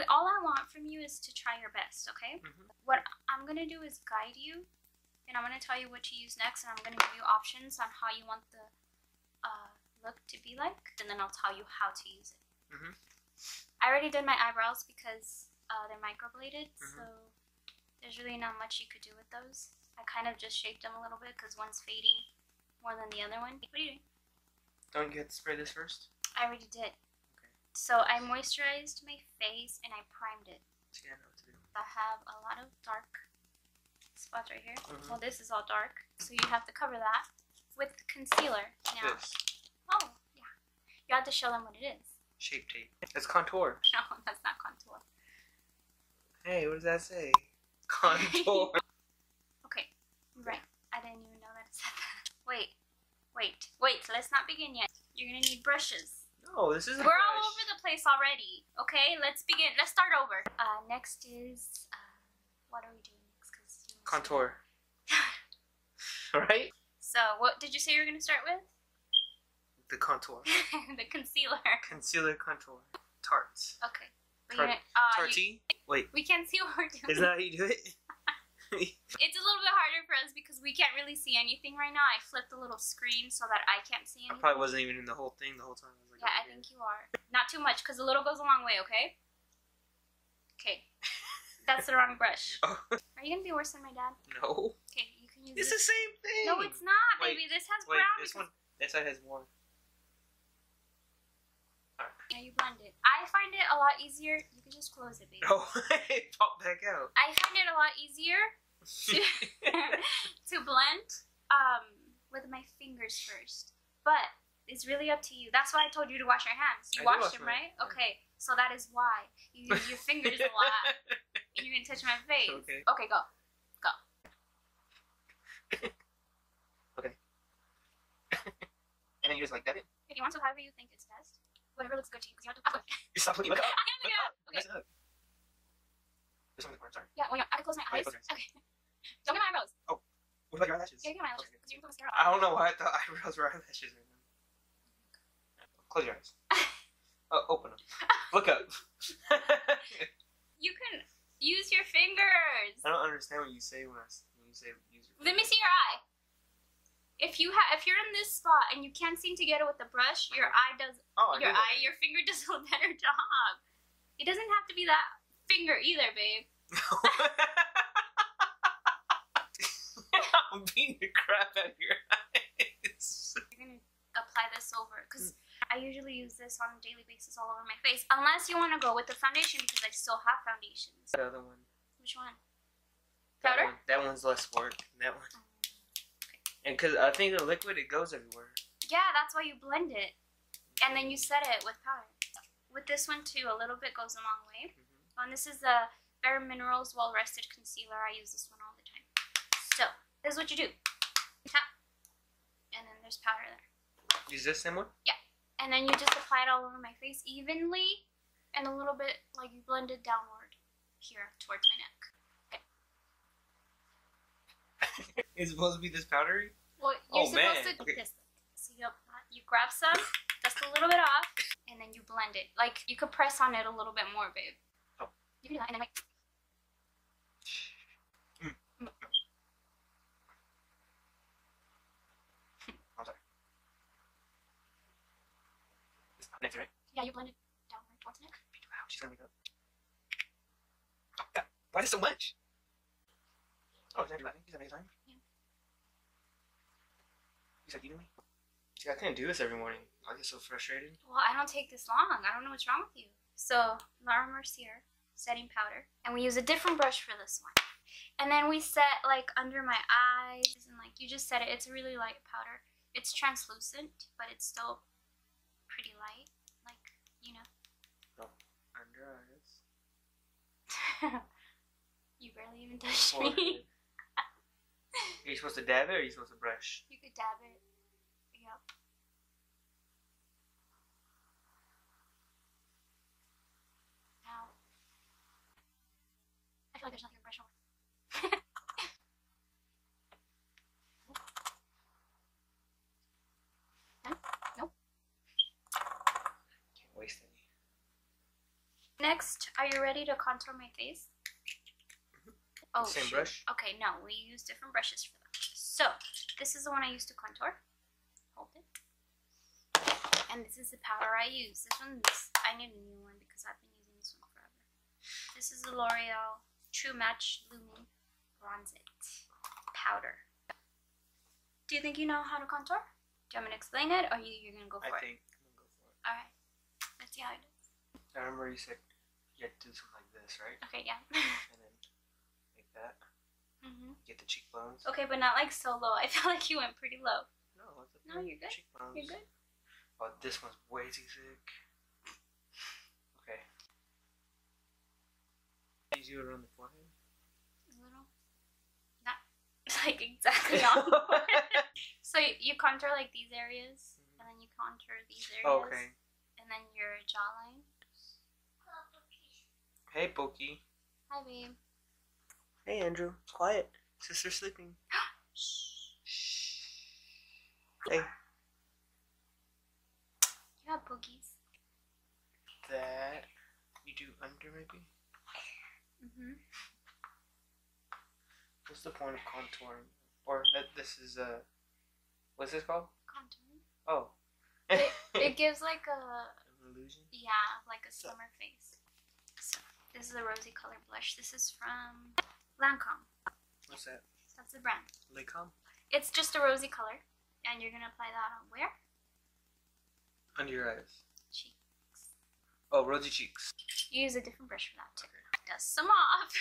all I want from you is to try your best, okay? What I'm going to do is guide you, and I'm going to tell you what to use next, and I'm going to give you options on how you want the look to be like, and then I'll tell you how to use it. I already did my eyebrows because they're microbladed, so there's really not much you could do with those. I kind of just shaped them a little bit because one's fading more than the other one. What are you doing? Don't you have to spray this first? I already did. Okay. So I moisturized my face and I primed it. Yeah, I know what to do. I have a lot of dark spots right here. Well, this is all dark, so you have to cover that with concealer. Now, This. oh yeah, you have to show them what it is. Shape tape. It's contour. No, that's not contour. Hey, what does that say? Contour. Okay, right. I didn't even know that it said that. Wait. Let's not begin yet. You're gonna need brushes. No, this isn't. We're all over the place already. Okay, let's begin. Let's start over. Next is what are we doing next? Contour. Right? So, what did you say you were gonna start with? The contour. The concealer. Concealer contour. Tarts. Okay. Tarty? Wait. We can't see what we're doing. Isn't that how you do it? It's a little bit harder for us because we can't really see anything right now. I flipped the little screen so that I can't see anything. I probably wasn't even in the whole thing the whole time. I was like, yeah, I think you are. Not too much because a little goes a long way, okay? Okay. That's the wrong brush. Oh. Are you going to be worse than my dad? No. Okay, you can use It's this. the same thing. No, it's not, baby. This has brown. This one, that side has more. Yeah, you blend it. I find it a lot easier. You can just close it, baby. No, it popped back out. I find it a lot easier to blend with my fingers first. But it's really up to you. That's why I told you to wash your hands. You washed them, right? Yeah. Okay, so that is why. You use your fingers a lot. And you're going to touch my face. Okay. Okay, go. Go. Okay. And then you just like that it? If you want to, however you think it's best. Whatever looks good to you, because you have to. You stop looking. Look up. I am looking up. Okay. Mess it up. This one's the corner, sorry. Yeah, well, I close my eyes. Okay. Don't get my eyebrows. What about your eyelashes? Yeah, get my eyelashes, because you can put mascara on. I don't know why I thought eyebrows were eyelashes right now. Close your eyes. Open them. Look up. You can use your fingers. I don't understand what you say when you say use your Let me see your eye. If you're in this spot and you can't seem to get it with the brush, your eye does. Your finger does a better job. It doesn't have to be that finger either, babe. I'm beating the crap out of your eyes. You're gonna apply this over because I usually use this on a daily basis all over my face, unless you want to go with the foundation because I still have foundations. The other one. Which one? Powder? That one's less work. That one. And because I think the liquid, it goes everywhere. Yeah, that's why you blend it. And then you set it with powder. With this one too, a little bit goes a long way. And this is the Bare Minerals Well Rested Concealer. I use this one all the time. So, this is what you do. Tap. And then there's powder there. Use this same one? Yeah. And then you just apply it all over my face evenly. And a little bit, like you blend it downward here towards my neck. It's supposed to be this powdery? Well, you're supposed to do this. So you grab some, dust a little bit off, and then you blend it. Like, you could press on it a little bit more, babe. Oh. You can do that, and then like... I'm sorry. Next, right? Yeah, you blend it downward towards the neck. Wow, she's gonna make up. Oh, God. Why is it so much? Oh, is that your Is that your time? Yeah. You said you knew me? See, I couldn't do this every morning. I get so frustrated. Well, I don't take this long. I don't know what's wrong with you. So, Laura Mercier setting powder. And we use a different brush for this one. And then we set, like, under my eyes. And, like, you just set it. It's a really light powder. It's translucent, but it's still pretty light. Like, you know. Oh, under eyes. You barely even touched me. Are you supposed to dab it or are you supposed to brush? You could dab it. Yep. Now, I feel like there's nothing to brush over. Nope. Can't waste any. Next, are you ready to contour my face? Oh, same brush? Okay, no, we use different brushes for that. So, this is the one I used to contour. Hold it. And this is the powder I use. This one's, I need a new one because I've been using this one forever. This is the L'Oreal True Match Lume Bronze It powder. Do you think you know how to contour? Do you want me to explain it, or you're going to go for it? I think I'm going to go for it. Alright. Let's see how it is. I remember you said you had to do something like this, right? Okay, yeah. And then like that. Mm-hmm. Get the cheekbones. Okay, but not like so low. I feel like you went pretty low. No, it's No, you're good. Cheekbones. You're good. Oh, this one's way too thick. Okay. Did you do it on the forehead? A little. Not like exactly on the forehead. So you contour like these areas, and then you contour these areas. Oh, okay. And then your jawline. Hey, Pokey. Hi, babe. Hey, Andrew. Quiet. Sister's sleeping. Shh. Hey. You have boogies. That you do under, maybe? Mm-hmm. What's the point of contouring? Or that this is what's this called? Contouring. Oh. It gives like a An illusion? yeah, like a summer face. So this is a rosy color blush. This is from Lancome. What's that? That's the brand. Lancome? It's just a rosy color, and you're gonna apply that on where? Under your eyes. Cheeks. Oh, rosy cheeks. You use a different brush for that too. Okay. Dust some off.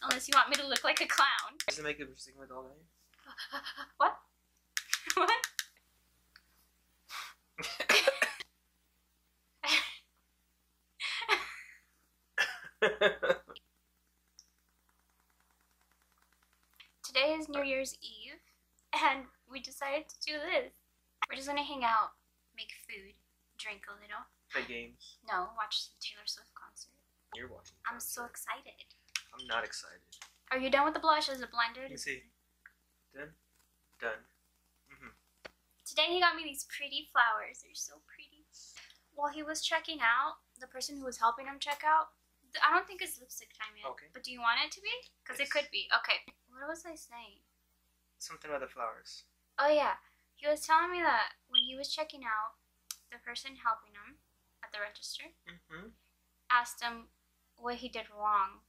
Unless you want me to look like a clown. Does it make a stigma all day? What? What? Today is New Year's Eve, and we decided to do this. We're just gonna hang out, make food, drink a little. Play games. No, watch the Taylor Swift concert. You're watching. I'm so excited. I'm not excited. Are you done with the blush? Is it blended? Let me see. Done? Done. Today he got me these pretty flowers. They're so pretty. While he was checking out, the person who was helping him check out, I don't think it's lipstick time yet. Okay. But do you want it to be? Because it could be. Okay. What was I saying? Something about the flowers. Oh yeah. He was telling me that when he was checking out, the person helping him at the register asked him what he did wrong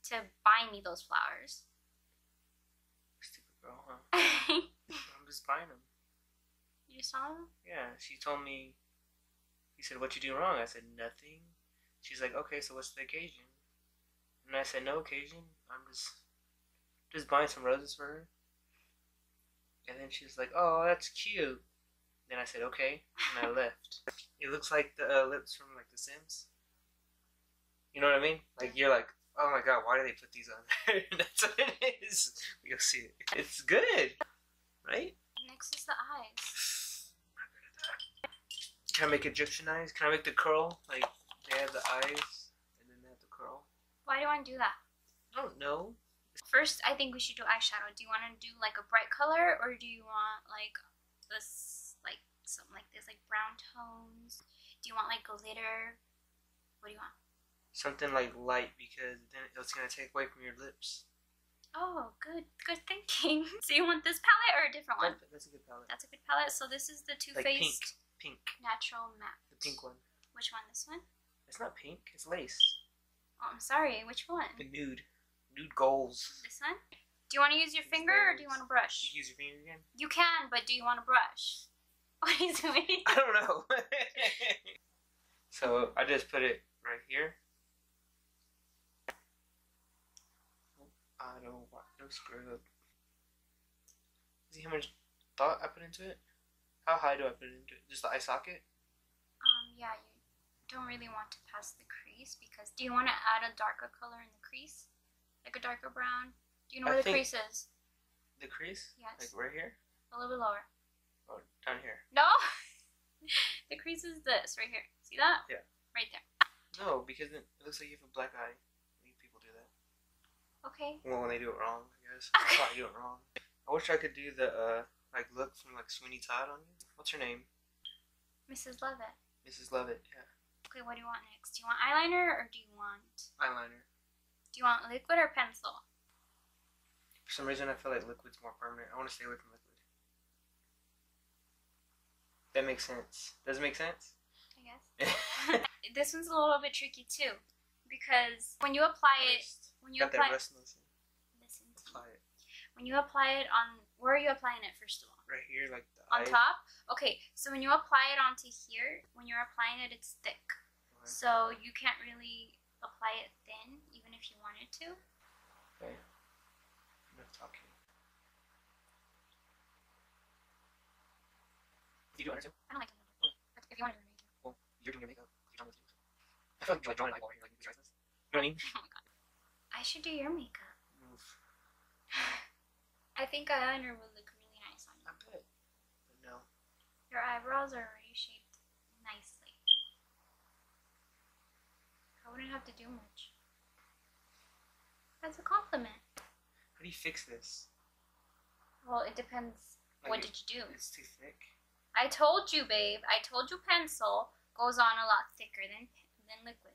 to buy me those flowers. Stupid girl, huh? I'm just buying them. You saw them? Yeah, she told me, he said, what you do wrong? I said, nothing. She's like, okay, so what's the occasion? And I said, no occasion. I'm just buying some roses for her. And then she's like, oh, that's cute. Then I said, okay, and I left. It looks like the lips from, like, The Sims. You know what I mean? Like, you're like, oh my god, why do they put these on there? That's what it is. You'll see it. It's good, right? Next is the eyes. Can I make Egyptian eyes? Can I make the curl? Like, they have the eyes, and then they have the curl. Why do you want to do that? I don't know. First, I think we should do eyeshadow. Do you want to do like a bright color, or do you want like this, like something like this, like brown tones? Do you want like glitter? What do you want? Something like light, because then it's gonna take away from your lips. Oh, good thinking. So you want this palette or a different one? That's a good palette. That's a good palette. So this is the Too Like Faced pink. Natural Matte. The pink one. Which one? This one? It's not pink. It's lace. Oh, I'm sorry. Which one? The nude goals. This one? Do you want to use your finger or do you want to brush? You use your finger again? You can, but do you want to brush? What are you doing? I don't know. So I just put it right here. I don't want no screw up. See how much thought I put into it? How high do I put it into it? Just the eye socket? Yeah, you don't really want to pass the crease because do you want to add a darker color in the crease? Like a darker brown? Do you know where the crease is? The crease? Yes. Like right here? A little bit lower. Or down here? No! The crease is this, right here. See that? Yeah. Right there. No, because it looks like you have a black eye. People do that. Okay. Well, when they do it wrong, I guess. That's why I do it wrong. I wish I could do the, like, look from, like, Sweeney Todd on you. What's her name? Mrs. Lovett. Mrs. Lovett, yeah. Okay, what do you want next? Do you want eyeliner or do you want Eyeliner. liquid or pencil? For some reason, I feel like liquid's more permanent. I want to stay away from liquid. That makes sense. Does it make sense? I guess. This one's a little bit tricky too, because when you apply it, Got that rust lotion. Listen to Apply it when you apply it on, where are you applying it first of all? right here, like the On eye. top? Okay, so when you apply it onto here, when you're applying it, it's thick. Okay. So you can't really apply it thin, even if you wanted to. Okay. Enough talking. Do you do it too? I don't like doing it. If you want to do it, you Well, you're doing your makeup. You're done with you. I feel like you're like drawing an eyeball here, like you this. You know what I mean? can. Oh my god. I should do your makeup. Move. I think eyeliner would look really nice on you. I bet. But no. Your eyebrows are already shaped nicely. I wouldn't have to do much. That's a compliment. How do you fix this? Well, it depends. Like What did you do? It's too thick. I told you, babe. I told you pencil goes on a lot thicker than liquid.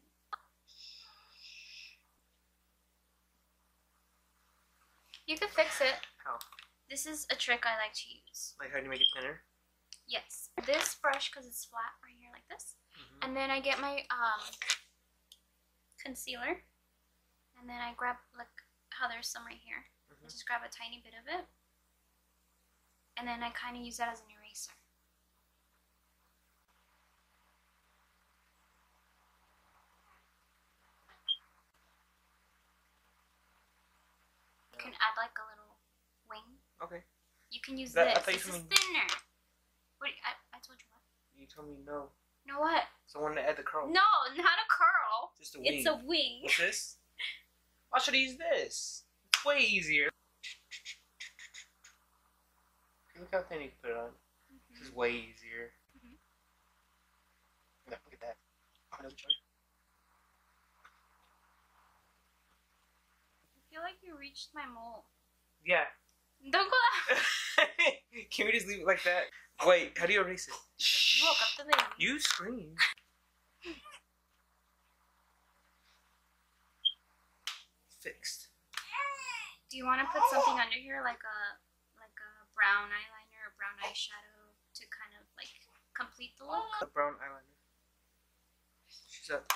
You could fix it. How? This is a trick I like to use. Like, how do you make it thinner? Yes. This brush, because it's flat right here like this. Mm-hmm. And then I get my concealer. And then I grab, like how there's some right here. Mm-hmm. I just grab a tiny bit of it. And then I kind of use that as an eraser. You can add like a little wing. Okay. You can use That- I this. thought you This is told me- thinner. Wait, I told you what? You told me no. No what? So I wanted to add the curl. No, not a curl. Just a wing. It's a wing. What's this? I should use this. It's way easier. Look how thin you can put it on. This is way easier. Mhm. Look at that. Oh, no, I feel like you reached my mole. yeah. Don't go that. Can we just leave it like that? Wait, how do you erase it? Shh. Look up the baby. You scream. Fixed. Do you want to put something under here, like a brown eyeliner or brown eyeshadow, to kind of like complete the look? A brown eyeliner. She's up.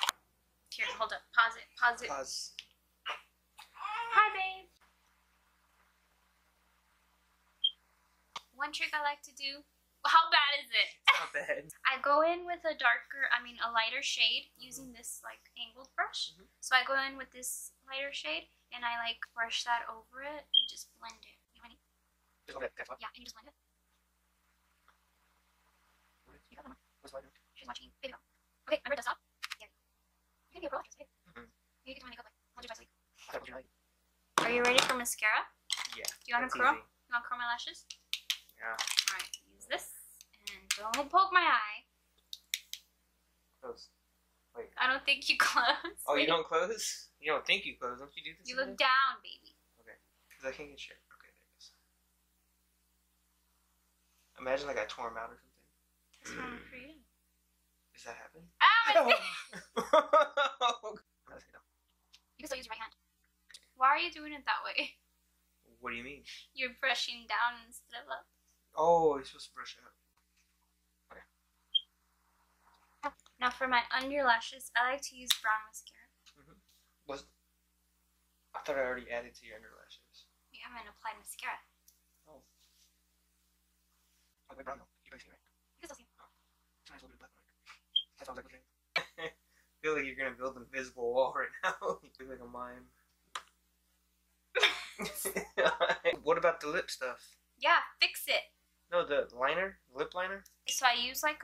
Here, hold up. Pause it. Pause it. Pause. Hi, babe. One trick I like to do. How bad is it? It's not bad. I go in with a lighter shade using this like angled brush. Mhm. So I go in with this lighter shade and I like brush that over it and just blend it. You ready? Just over that. Yeah, and you just blend it. You got that one. What's my name? She's watching video. Okay, remember to stop. There you go. You can be a pro actress, babe. Mhm. You can do my makeup like once or twice a week. I thought you like. Are you ready for mascara? Yeah. Do you want to that's curl? easy. You want to curl my lashes? Yeah. Alright, use this. And don't poke my eye. Close. Wait. I don't think you close. Oh, you don't close? You don't think you close? Don't you do this? You look down, baby. Because I can't get shit. Okay, there it is. Imagine like I tore him out or something. That's what I'm creating. Does that happen? Ah, my No. You can still use your right hand. Why are you doing it that way? What do you mean? You're brushing down instead of up. Oh, you're supposed to brush it up. Now for my under lashes, I like to use brown mascara. I thought I already added to your under lashes. You haven't applied mascara. Oh, wait, brown. You guys see it, right? You can still see it. It's a nice little bit of black on it. That sounds like a dream. I feel like you're gonna build an invisible wall right now. You look like a mime. What about the lip stuff? Yeah, fix it. No, the liner, lip liner. So I use like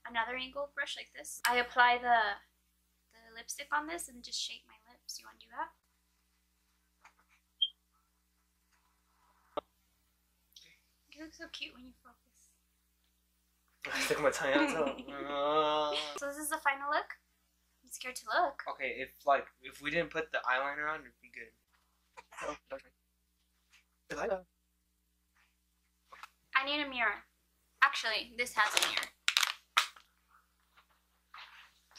another angled brush like this. I apply the lipstick on this and just shape my lips. You want to do that? You look so cute when you focus. I stuck my tongue out. So this is the final look. I'm scared to look. Okay, if we didn't put the eyeliner on, it'd be good. Oh, dark me. I need a mirror. Actually, this has a mirror.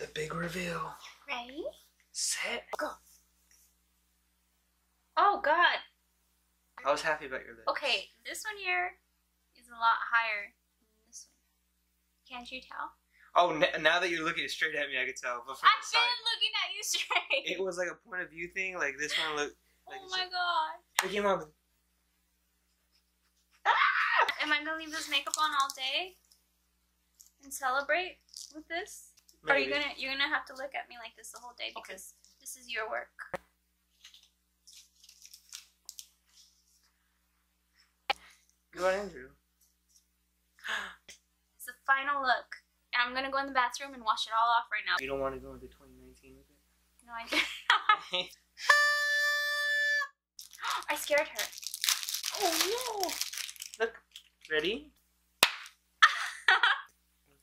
The big reveal. Ready? Set. Go. Oh God. I was happy about your lips. Okay, this one here is a lot higher than this one. Can't you tell? Oh, now that you're looking straight at me, I can tell. But from I've the side, been looking at you straight. it was like a point of view thing. Like this one looked. Like oh my God. Look at mom. Am I gonna leave this makeup on all day and celebrate with this? Maybe. Or you're gonna have to look at me like this the whole day because this is your work. Go on, Andrew. It's the final look. And I'm gonna go in the bathroom and wash it all off right now. You don't want to go into 2019 with it? No, I didn't. I scared her. Oh no! Look. Ready? I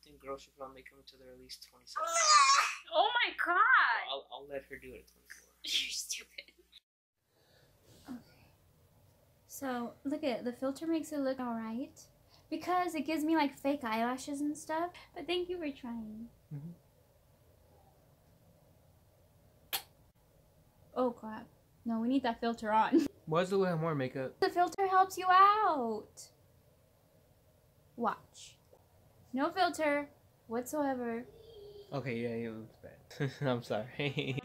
think girls should not make them until they're at least 27. Oh my God! I'll let her do it at 24. You're stupid. Okay. So, look at it. The filter makes it look alright. Because it gives me like fake eyelashes and stuff. But thank you for trying. Mm-hmm. Oh crap. No, we need that filter on. Why does it have more makeup? The filter helps you out. Watch. No filter whatsoever. Okay, yeah, it looks bad. I'm sorry.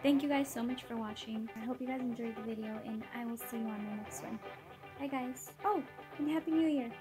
Thank you guys so much for watching. I hope you guys enjoyed the video and I will see you on the next one. Bye guys. Oh, and Happy New Year.